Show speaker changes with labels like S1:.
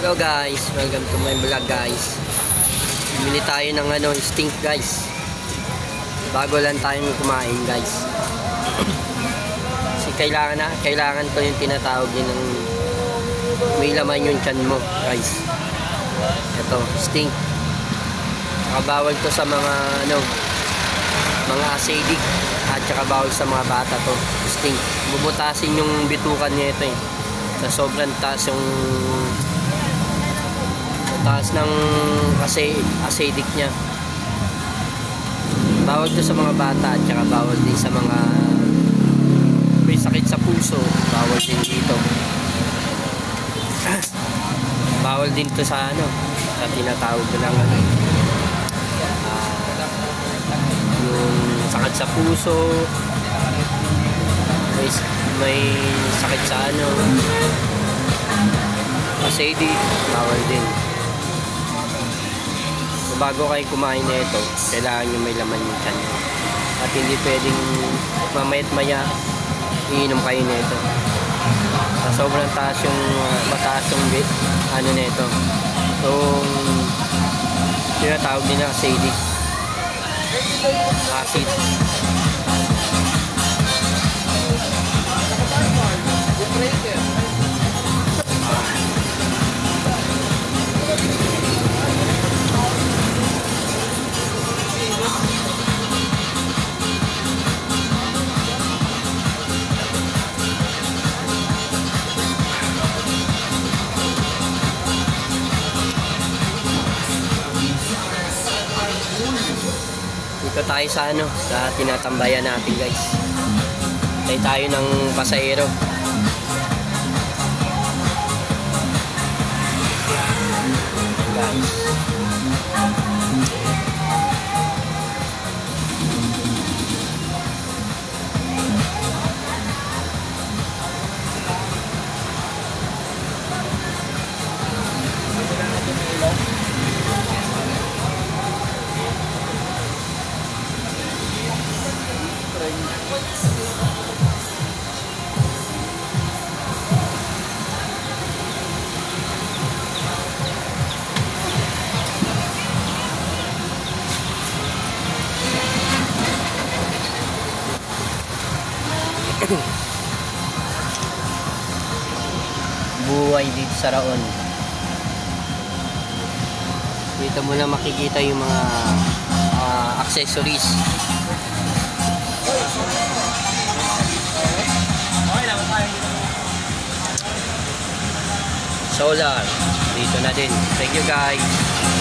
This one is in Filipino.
S1: Hello guys, welcome to my vlog guys. Bumili tayo ng stink guys. Bago lang tayo kumain guys. Kasi kailangan ko yung tinatawag din ng may laman yung tiyan mo guys. Ito, stink. Bawal to sa mga mga acidic at saka bawal sa mga bata to. Stink. Bubutasin yung bitukan niya ito eh. Sa sobrang taas yung taas ng acidic niya. Bawal to sa mga bata at saka bawal din sa mga may sakit sa puso. Bawal din dito. Bawal din to sa sa tinatawag lang yung sakit sa puso, may sakit sa acidic, bawal din. So, bago kayo kumain na ito, kailangan nyo may laman yung tiyan nyo. At hindi pwedeng mamayat maya iinom kayo na ito. Sobrang taas yung mataas yung na ito. So tinatawag din na acidic acid. Dito tayo sa sa tinatambayan natin guys. Tayo ng pasahero. Guys. Buhay dito sa Raon. Dito mo na makikita yung mga accessories. Solar dito na din. Thank you guys.